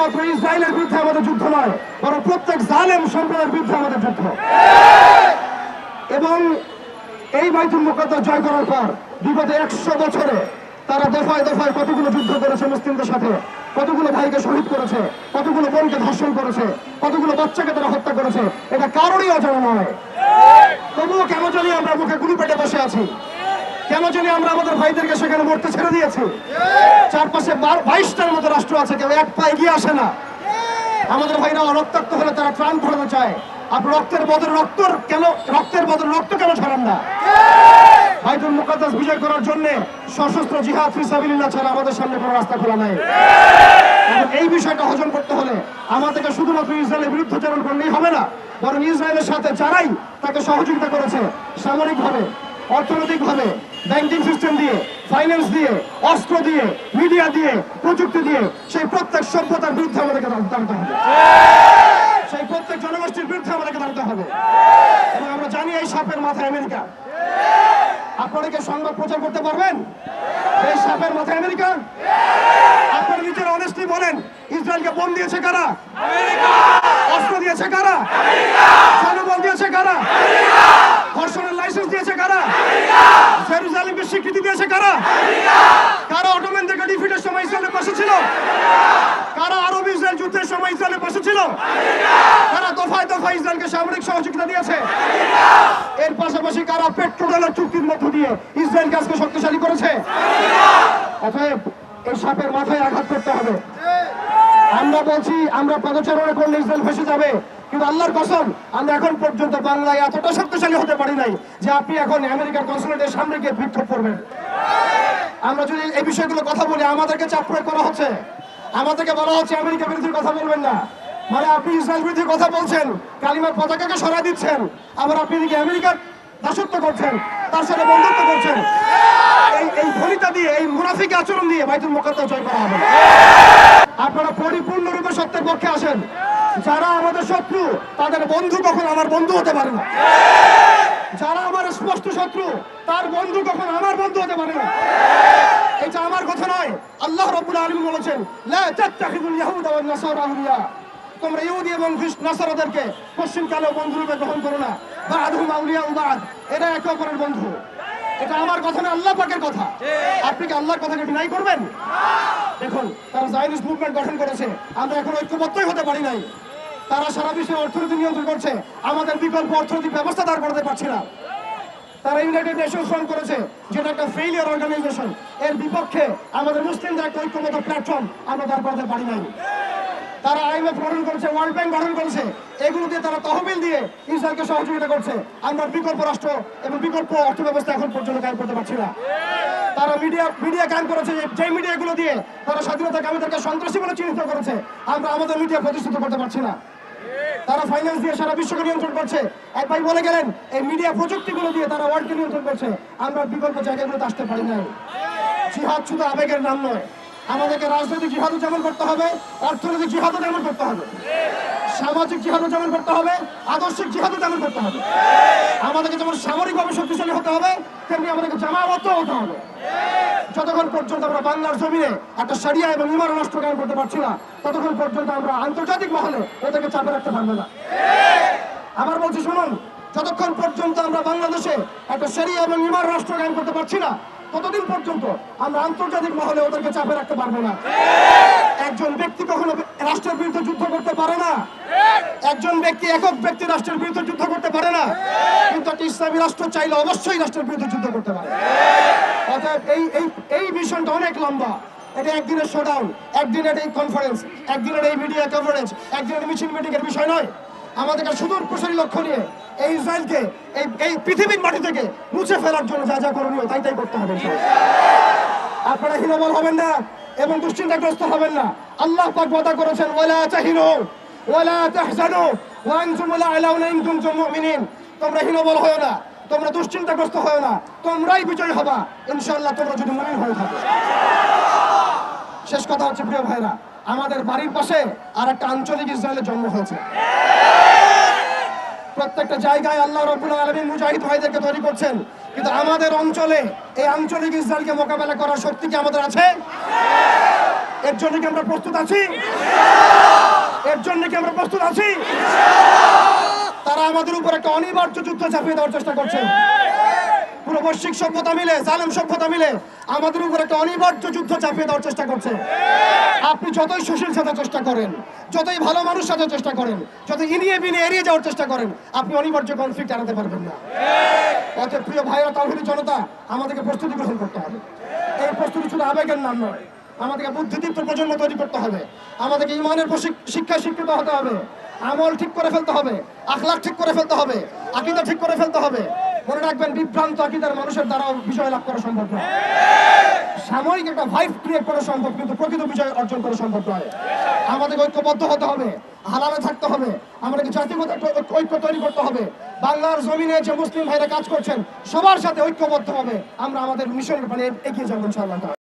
শুধুমাত্র ইসরায়েলের বিরুদ্ধে আমাদের যুদ্ধ নয়, বরং প্রত্যেক জালেম সম্প্রদায়ের বিরুদ্ধে আমাদের যুদ্ধ। এবং এই বাইতুল মুকাদ্দাস জয় করার পর বিগত 100 বছরে তারা দফায় দফায় কতগুলো যুদ্ধ করেছে মুসলিমদের সাথে, কতগুলো ভাইকে শহীদ করেছে, কতগুলো বোনকে ধর্ষণ করেছে, কতগুলো বাচ্চাকে তারা হত্যা করেছে, এটা কারোরই অজানা নয়। তবুও কেন জানি আমরা মুখে গুলি পেটে বসে আছি, কেন জানি আমরা আমাদের ভাইদেরকে সেখানে মরতে ছেড়ে দিয়েছি। চারপাশে 22টার মতো রাষ্ট্র আছে, কেউ এক পা এগিয়ে আসে না। আমাদের ভাইরা রক্তাক্ত হলে তারা ত্রাণ ঘটাতে চায়, আপনি রক্তের বদলে রক্ত কেন ছড়ান না? বাইতুল মুকাদ্দাস বিজয় করার জন্য সশস্ত্র জিহাদ ফি সাবিলিল্লাহ ছাড়া আমাদের সামনে কোনো রাস্তা খোলা নাই। এই বিষয়টা হজম করতে হলে আমাদেরকে শুধুমাত্র ইসরায়েলের বিরুদ্ধাচরণ করলেই হবে না, বরং ইসরায়েলের সাথে যারাই তাকে সহযোগিতা করেছে সামরিকভাবে, অর্থনৈতিকভাবে, ব্যাংকিং সিস্টেম দিয়ে, ফাইন্যান্স দিয়ে, অস্ত্র দিয়ে, মিডিয়া দিয়ে, প্রযুক্তি দিয়ে, সেই প্রত্যেক সভ্যতার বিরুদ্ধে আমাদেরকে দাঁড়াতে হবে, সেই প্রত্যেক জনগোষ্ঠীর বিরুদ্ধে আমাদেরকে দাঁড়াতে হবে। এবং আমরা জানি এই সাপের মাথায় আমেরিকা। আপনারা কি সংবাদ প্রচার করতে পারবেন এই সাপের মাথায় আমেরিকা? আপনারা নিজেরা অনেস্টলি বলেন, ইসরায়েলকে বোম দিয়েছে কারা? অস্ত্র দিয়েছে কারা? জনবল দিয়েছে কারা? ধর্ষণের লাইসেন্স দিয়েছে কারা? জেরুজালেমকে স্বীকৃতি দিয়েছে কারা? কারা অটোম্যানদেরকে ডিফিটের সময় ইসরায়েলের পাশে ছিল? কারা আরব ইসরায়েল যুদ্ধের সময় ইসরায়েলের পাশে ছিল? কারা দফায় দফায় ইসরায়েলকে সামরিক সহযোগিতা দিয়েছে? এর পাশাপাশি কারা পেট্রোডলার চুক্তির মধ্য দিয়ে ইসরায়েলকে আজকে শক্তিশালী করেছে? অতএব এই সাপের মাথায় আঘাত করতে হবে। আমরা বলছি আমরা পদচারণা করলে ইসরায়েল ফেসে যাবে, কিন্তু আল্লাহর কসম আমরা এখন পর্যন্ত বাংলায় এতটা শক্তিশালী হতে পারি নাই যে আপনি এখন আমেরিকার কনসুলেটের সামনে গিয়ে বিক্ষোভ করবেন। আমরা যদি এই বিষয়গুলো কথা বলি, আমাদেরকে চাপ প্রয়োগ করা হচ্ছে, আমাদেরকে বলা হচ্ছে আমেরিকা বিরোধী কথা বলবেন না। মানে আপনি ইসরায়েল বিরোধী কথা বলছেন, কালিমার পতাকাকে সরাই দিচ্ছেন, আবার আপনি এদিকে আমেরিকার দাসত্ব করছেন, তার সাথে বন্ধুত্ব করছেন। এই ফলিতা দিয়ে, এই মুনাফিক আচরণ দিয়ে বাইতুল মুকাদ্দাস জয় করা হবে। আপনারা পরিপূর্ণরূপে সত্যের পক্ষে আসেন। যারা আমাদের শত্রু তাদের বন্ধু কখন আমার বন্ধু হতে পারে না। যারা আমার স্পষ্ট শত্রু তার বন্ধু কখন আমার বন্ধু হতে পারে না। এটা আমার কথা নয়, আল্লাহ রাব্বুল আলামিন বলেছেন, লা তাত্তাখিযুল ইয়াহুদা ওয়ান নাসারা আউলিয়া, তোমরা ইহুদি এবং নাসারাদেরকে পশ্চিমকালে বন্ধুরূপে গ্রহণ করো না। বা'দুহুম আউলিয়া বা'দ, এরা একে অপরের বন্ধু। এটা আমার কথা না, আল্লাহ পাকের কথা। আপনি কি আল্লাহর কথাকে ডিনাই করবেন? দেখুন, তারা জায়নিস্ট মুভমেন্ট গঠন করেছে, আমরা এখন ঐক্যবদ্ধই হতে পারি নাই। তারা সারা বিশ্বের অর্থনীতি নিয়ন্ত্রণ করছে, আমাদের বিকল্প অর্থনৈতিক ব্যবস্থা দাঁড় করাতে পারছি না। তারা ইউনাইটেড নেশনস ফর্ম করেছে, যেটা একটা ফেইলিয়ার অর্গানাইজেশন। এর বিপক্ষে আমাদের মুসলিমদের একটা ঐক্যবদ্ধ প্ল্যাটফর্ম আমরা দাঁড় করাতে পারি নাই। তারা IMF গঠন করেছে, ওয়ার্ল্ড ব্যাংক গঠন করেছে, এগুলো দিয়ে তারা তহবিল দিয়ে ইসরায়েলকে সহযোগিতা করছে। আমরা বিকল্প রাষ্ট্র এবং বিকল্প অর্থ ব্যবস্থা এখন পর্যন্ত কায়েম করতে পারছি না। তারা মিডিয়া কায়েম করেছে, যে মিডিয়াগুলো দিয়ে তারা স্বাধীনতাকামীদেরকে সন্ত্রাসী বলে চিহ্নিত করেছে, আমরা আমাদের মিডিয়া প্রতিষ্ঠিত করতে পারছি না। তারা ফাইন্যান্স দিয়ে সারা বিশ্বকে নিয়ন্ত্রণ করছে। এক ভাই বলে গেলেন, এই মিডিয়া প্রযুক্তিগুলো দিয়ে তারা ওয়ার্ল্ডকে নিয়ন্ত্রণ করছে, আমরা বিকল্প জায়গাগুলোতে আসতে পারি নাই। জিহাদ শুধু আবেগের নাম নয়, আমাদেরকে রাজনৈতিক জিহাদও যেমন করতে হবে, অর্থনৈতিক জিহাদও যেমন করতে হবে, সামাজিক জিহাদও যেমন করতে হবে, আদর্শিক জিহাদও যেমন করতে হবে। আমাদেরকে যেমন সামরিকভাবে শক্তিশালী হতে হবে, তেমনি আমাদেরকে জামাবদ্ধ হতে হবে। যতক্ষণ পর্যন্ত আমরা বাংলার জমিনে একটা শরিয়া এবং ইমান রাষ্ট্র কায়েম করতে পারছি না, ততক্ষণ পর্যন্ত আমরা আন্তর্জাতিক মহলে এটাকে চাপে রাখতে পারবো না। আবার বলছি শুনুন, যতক্ষণ পর্যন্ত আমরা বাংলাদেশে একটা শরিয়া এবং ইমান রাষ্ট্র কায়েম করতে পারছি না, ততদিন পর্যন্ত আমরা আন্তর্জাতিক মহলে ওদেরকে চাপে রাখতে পারবো না। একজন ব্যক্তি কখনো রাষ্ট্রের বিরুদ্ধে যুদ্ধ করতে পারে না, একজন ব্যক্তি একক ব্যক্তি রাষ্ট্রের বিরুদ্ধে যুদ্ধ করতে পারে না, কিন্তু একটা ইসলামী রাষ্ট্র চাইলে অবশ্যই রাষ্ট্রের বিরুদ্ধে যুদ্ধ করতে পারে। অর্থাৎ এই মিশনটা অনেক লম্বা। এটা একদিনের শোডাউন, একদিনের এই কনফারেন্স, একদিনের এই মিডিয়া কভারেজ, একদিনের মিছিল মিটিংয়ের বিষয় নয়। আমাদেরকে সুদূর প্রসারী লক্ষ্য নিয়ে এই ইসরায়েলকে এই পৃথিবীর মাটি থেকে মুছে ফেলার জন্য যা যা করণীয় তাই করতে হবে। আপনারা হীনবল হবেন না এবং দুশ্চিন্তাগ্রস্ত হবেন না। আল্লাহ পাক ওয়াদা করেছেন, ওয়ালা তাহিনু ওয়ালা তাহজানু ওয়া আনতুমুল আ'লাউনা ইন কুনতুম মুমিনিন। তোমরা হীনবল হয়ো না, তোমরা দুশ্চিন্তাগ্রস্ত হয়ো না, তোমরাই বিজয়ী হবা ইনশাআল্লাহ, তোমরা যদি মুমিন হয়ে থাকো। শেষ কথা হচ্ছে, প্রিয় ভাইরা, আমাদের বাড়ির পাশে আর একটা আঞ্চলিক ইসরায়েলের জন্ম হয়েছে। প্রত্যেকটা জায়গায় আল্লাহ রাব্বুল আলামিন মুজাহিদ ভাইদেরকে তৈরি করছেন, কিন্তু আমাদের অঞ্চলে এই আঞ্চলিক ইসরায়েলকে মোকাবেলা করার শক্তি কি আমাদের আছে? এর জন্য কি আমরা প্রস্তুত আছি? প্রস্তুত আছি। তারা আমাদের উপর একটা অনিবার্য যুদ্ধ চাপিয়ে দেওয়ার চেষ্টা করছে। পুরো বৈশ্বিক সভ্যতা মিলে, জালেম সভ্যতা মিলে আমাদের উপর একটা অনিবার্য যুদ্ধ চাপিয়ে দেওয়ার চেষ্টা করছে। আপনি যতই সুশীল সাজার চেষ্টা করেন, যতই ভালো মানুষ সাজার চেষ্টা করেন, যত ইনিয়ে বিনিয়ে এড়িয়ে যাওয়ার চেষ্টা করেন, আপনি অনিবার্য কনফ্লিক্ট আনাতে পারবেন না। অতএব প্রিয় ভাইরা, তাওহীদি জনতা, আমাদেরকে প্রস্তুতি গ্রহণ করতে হবে। এই প্রস্তুতি শুধু আবেগের নাম নয়, আমাদেরকে বুদ্ধিদীপ্ত প্রজন্ম তৈরি করতে হবে। আমাদেরকে ইমানের শিক্ষায় শিক্ষিত হতে হবে, আমল ঠিক করে ফেলতে হবে, আখলাক ঠিক করে ফেলতে হবে, আকীদা ঠিক করে ফেলতে হবে। মনে রাখবেন, বিভ্রান্ত আকীদার মানুষের দ্বারাও বিজয় লাভ করা সম্ভব নয়। সাময়িক একটা ভাইব ক্রিয়েট করা সম্ভব, কিন্তু প্রকৃত বিজয় অর্জন করা সম্ভব নয়। আমাদের ঐক্যবদ্ধ হতে হবে, হালালে থাকতে হবে, আমাদেরকে জাতিগত একটা ঐক্য তৈরি করতে হবে। বাংলার জমিনে যে মুসলিম ভাইরা কাজ করছেন, সবার সাথে ঐক্যবদ্ধ হবে আমরা আমাদের মিশনের মানে এগিয়ে যাবো ইনশাআল্লাহ।